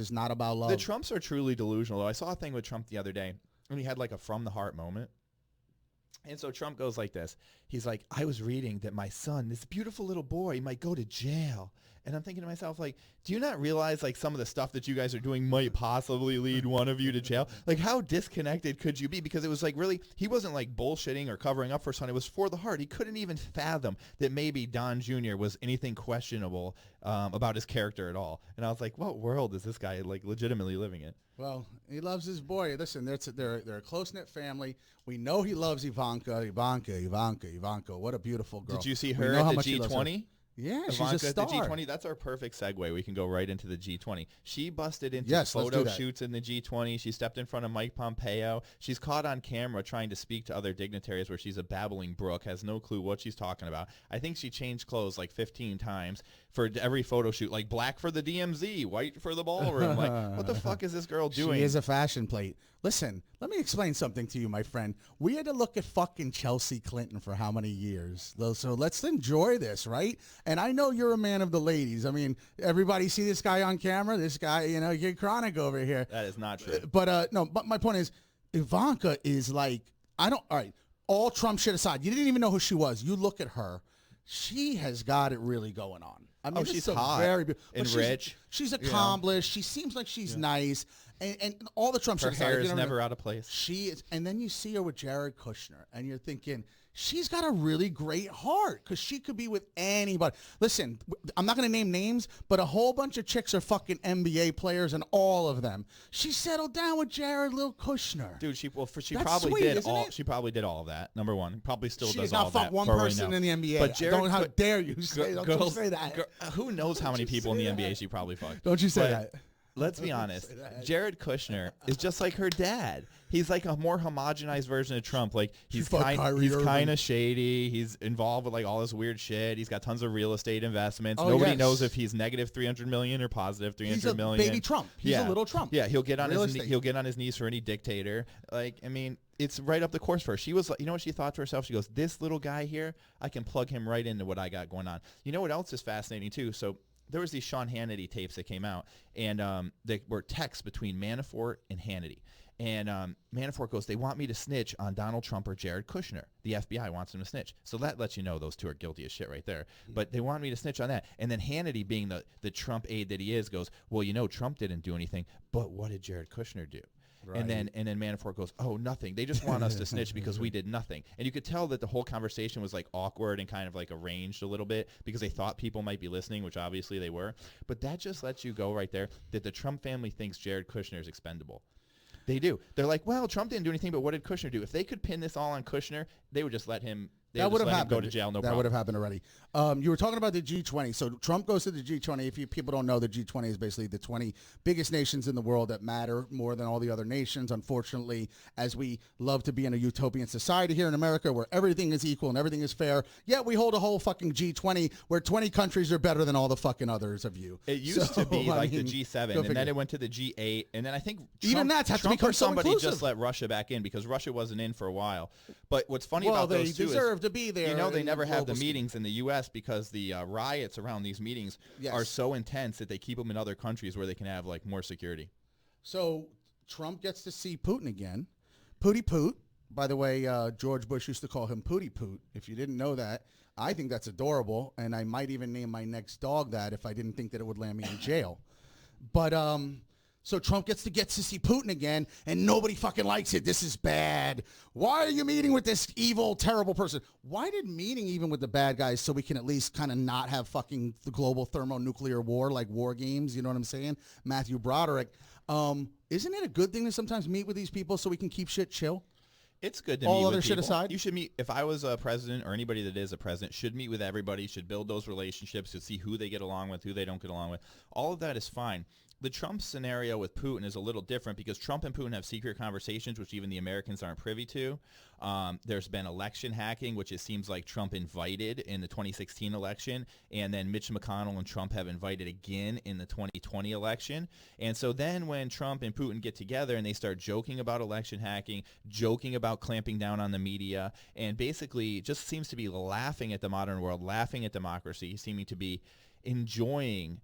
It's not about love. The Trumps are truly delusional. I saw a thing with Trump the other day, and he had like a from the heart moment. And so Trump goes like this. He's like, I was reading that my son, this beautiful little boy, might go to jail. And I'm thinking to myself, like, do you not realize, like, some of the stuff that you guys are doing might possibly lead one of you to jail? Like, how disconnected could you be? Because it was, like, really, he wasn't, like, bullshitting or covering up for son. It was for the heart. He couldn't even fathom that maybe Don Jr. was anything questionable about his character at all. And I was like, what world is this guy, like, legitimately living in? Well, he loves his boy. Listen, they're a close-knit family. We know he loves Ivanka. Ivanka. What a beautiful girl. Did you see her at the G20? Yeah, Ivanka she's a star. At the G20, that's our perfect segue. We can go right into the G20. She busted into Yes, photo shoots in the G20. She stepped in front of Mike Pompeo. She's caught on camera trying to speak to other dignitaries where she's a babbling brook, has no clue what she's talking about. I think she changed clothes like 15 times for every photo shoot, like black for the DMZ, white for the ballroom. Like, what the fuck is this girl doing? She is a fashion plate. Listen, let me explain something to you, my friend. We had to look at fucking Chelsea Clinton for how many years? So let's enjoy this, right? And I know you're a man of the ladies. I mean, everybody see this guy on camera? This guy, you know, you're Chronic over here. That is not true. But no, but my point is, Ivanka is like, all right, all Trump shit aside, you didn't even know who she was. You look at her. She has got it really going on. I mean, she's hot and rich. She's accomplished. She seems like she's nice. And all the Trump shit. Her hair is never out of place. She is. And then you see her with Jared Kushner, and you're thinking, she's got a really great heart because she could be with anybody. Listen, I'm not going to name names, but a whole bunch of chicks are fucking NBA players, and all of them. She settled down with Jared Little Kushner. Dude, she That's probably sweet, did isn't all. it? She probably did all of that. Number one, probably still She does has all not of that. fucked one for right person now. in the NBA. But Jared, how dare you say, don't you say that? Who knows how many people in the NBA she probably fucked? Don't you say that. Let's be honest. Jared Kushner is just like her dad. He's like a more homogenized version of Trump. Like he's kind of shady. He's involved with like all this weird shit. He's got tons of real estate investments. Nobody knows if he's negative 300 million or positive 300 million. He's a baby Trump. He's a little Trump. Yeah, he'll get on his knees for any dictator. Like, I mean, it's right up the course for her. She was like, you know what she thought to herself? She goes, this little guy here, I can plug him right into what I got going on. You know what else is fascinating too? So there was these Sean Hannity tapes that came out, and they were texts between Manafort and Hannity. And Manafort goes, they want me to snitch on Donald Trump or Jared Kushner. The FBI wants him to snitch. So that lets you know those two are guilty as shit right there. But they want me to snitch on that. And then Hannity, being the Trump aide that he is, goes, well, you know, Trump didn't do anything. But what did Jared Kushner do? Right. And then Manafort goes, oh, nothing. They just want us to snitch because we did nothing. And you could tell that the whole conversation was like awkward and kind of like arranged a little bit because they thought people might be listening, which obviously they were. But that just lets you go right there that the Trump family thinks Jared Kushner is expendable. They do. They're like, well, Trump didn't do anything, but what did Kushner do? If they could pin this all on Kushner, they would just let him. That would have happened. Go to jail, no problem. That would have happened already. You were talking about the G20. So Trump goes to the G20. If people don't know, the G20 is basically the 20 biggest nations in the world that matter more than all the other nations. Unfortunately, as we love to be in a utopian society here in America where everything is equal and everything is fair, yet we hold a whole fucking G20 where 20 countries are better than all the fucking others of you. It used to be like the G7, and then it went to the G8, and then I think even that's has to become so somebody inclusive. Just let Russia back in because Russia wasn't in for a while. But what's funny about those two is, they deserve to be there. You know, they never have the meetings in the U.S. because the riots around these meetings are so intense that they keep them in other countries where they can have like more security. So Trump gets to see Putin again. Pooty Poot. By the way, George Bush used to call him Pooty Poot. If you didn't know that, I think that's adorable, and I might even name my next dog that if I didn't think that it would land me in jail. But so Trump gets to see Putin again, and nobody fucking likes it. This is bad. Why are you meeting with this evil, terrible person? Why did meeting even with the bad guys so we can at least kind of not have fucking the global thermonuclear war like war games? You know what I'm saying? Matthew Broderick. Isn't it a good thing to sometimes meet with these people so we can keep shit chill? It's good to all meet other with shit people. aside. You should meet. If I was a president or anybody that is a president, should meet with everybody. Should build those relationships to see who they get along with, who they don't get along with. All of that is fine. The Trump scenario with Putin is a little different because Trump and Putin have secret conversations, which even the Americans aren't privy to. There's been election hacking, which it seems like Trump invited in the 2016 election, and then Mitch McConnell and Trump have invited again in the 2020 election. And so then when Trump and Putin get together and they start joking about election hacking, joking about clamping down on the media, and basically just seems to be laughing at the modern world, laughing at democracy, seeming to be enjoying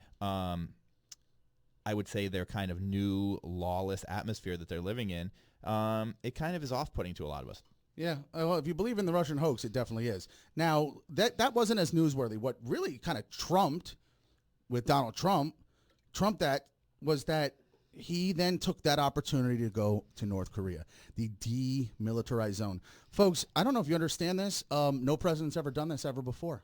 I would say, their kind of new lawless atmosphere that they're living in, it kind of is off-putting to a lot of us. Yeah, well, if you believe in the Russian hoax, it definitely is. Now, that wasn't as newsworthy. What really kind of trumped with Donald Trump that was that he then took that opportunity to go to North Korea, the demilitarized zone. Folks, I don't know if you understand this. No president's ever done this ever before.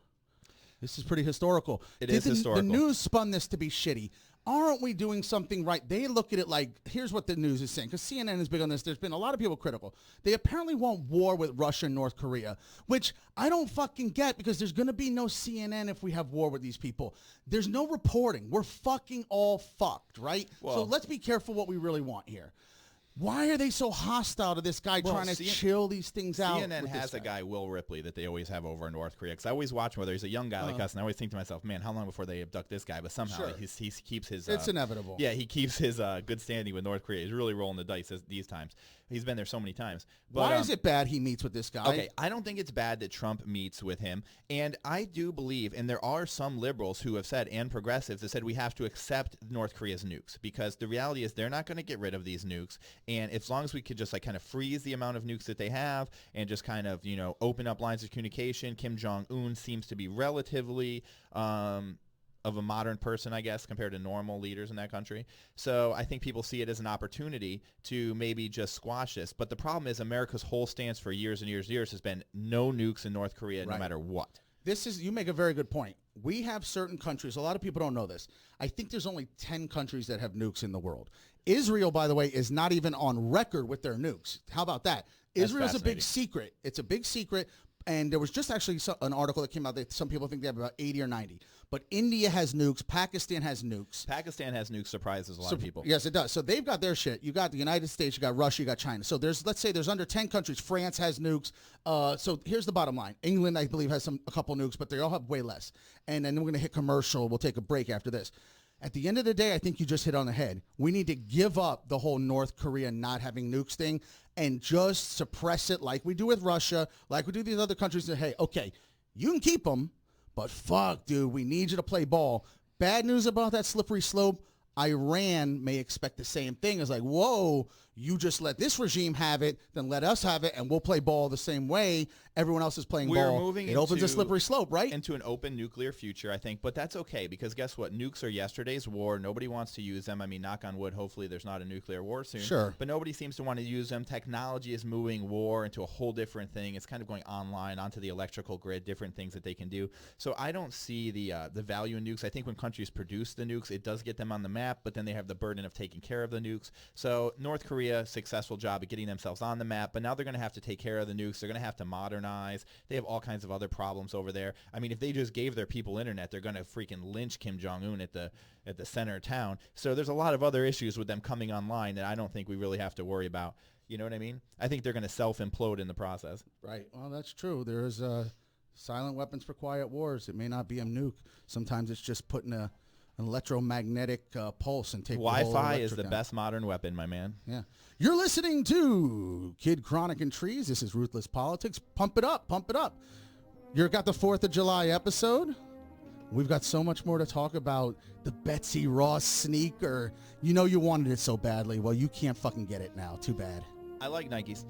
This is pretty historical. It is historical. The news spun this to be shitty. Aren't we doing something right? They look at it like, here's what the news is saying, because CNN is big on this. There's been a lot of people critical. They apparently want war with Russia and North Korea, which I don't fucking get, because there's going to be no CNN if we have war with these people. There's no reporting. We're fucking all fucked, right? Well, so let's be careful what we really want here. Why are they so hostile to this guy trying to chill these things out? CNN has a guy, Will Ripley, that they always have over in North Korea. Because I always watch him, whether he's a young guy like us, and I always think to myself, man, how long before they abduct this guy? But somehow he keeps his... it's inevitable. Yeah, he keeps his good standing with North Korea. He's really rolling the dice these times. He's been there so many times. But, why is it bad he meets with this guy? Okay, I don't think it's bad that Trump meets with him. And I do believe, and there are some liberals who have said, and progressives, that said we have to accept North Korea's nukes. Because the reality is they're not going to get rid of these nukes. And as long as we could just like kind of freeze the amount of nukes that they have and just kind of, you know, open up lines of communication, Kim Jong-un seems to be relatively... of a modern person, I guess, compared to normal leaders in that country. So I think people see it as an opportunity to maybe just squash this. But the problem is America's whole stance for years and years and years has been no nukes in North Korea, no matter what. You make a very good point. We have certain countries, a lot of people don't know this. I think there's only 10 countries that have nukes in the world. Israel, by the way, is not even on record with their nukes. How about that? Israel's a big secret. It's a big secret. And there was just actually an article that came out that some people think they have about 80 or 90. But India has nukes. Pakistan has nukes. Pakistan has nukes, surprises a lot of people. Yes, it does. So they've got their shit. You got the United States, you got Russia, you got China. So let's say there's under 10 countries. France has nukes. So here's the bottom line. England, I believe, has a couple nukes, but they all have way less. And then we're going to hit commercial. We'll take a break after this. At the end of the day, I think you just hit on the head. We need to give up the whole North Korea not having nukes thing and just suppress it like we do with Russia, like we do these other countries. That, hey, okay, you can keep them, but fuck, dude, we need you to play ball. Bad news about that slippery slope. Iran may expect the same thing. It's like, whoa, you just let this regime have it, then let us have it, and we'll play ball the same way everyone else is playing ball. Moving it opens a slippery slope, right? Into an open nuclear future, I think. But that's okay, because guess what? Nukes are yesterday's war. Nobody wants to use them. I mean, knock on wood, hopefully there's not a nuclear war soon. Sure. But nobody seems to want to use them. Technology is moving war into a whole different thing. It's kind of going online, onto the electrical grid, different things that they can do. So I don't see the value in nukes. I think when countries produce the nukes, it does get them on the map, but then they have the burden of taking care of the nukes. So North Korea, successful job at getting themselves on the map, but now they're going to have to take care of the nukes. They're going to have to modernize. They have all kinds of other problems over there. I mean, if they just gave their people internet, they're going to freaking lynch Kim Jong-un at the center of town. So there's a lot of other issues with them coming online that I don't think we really have to worry about. You know what I mean? I think they're going to self-implode in the process. Right. Well, that's true. There's silent weapons for quiet wars. It may not be a nuke. Sometimes it's just putting an electromagnetic pulse and take Wi-Fi is the best modern weapon, my man. Yeah. You're listening to Kid Chronic Treez. This is Ruthless Politics. Pump it up. Pump it up. You've got the 4th of July episode. We've got so much more to talk about. The Betsy Ross sneaker. You know you wanted it so badly. Well, you can't fucking get it now. Too bad. I like Nikes.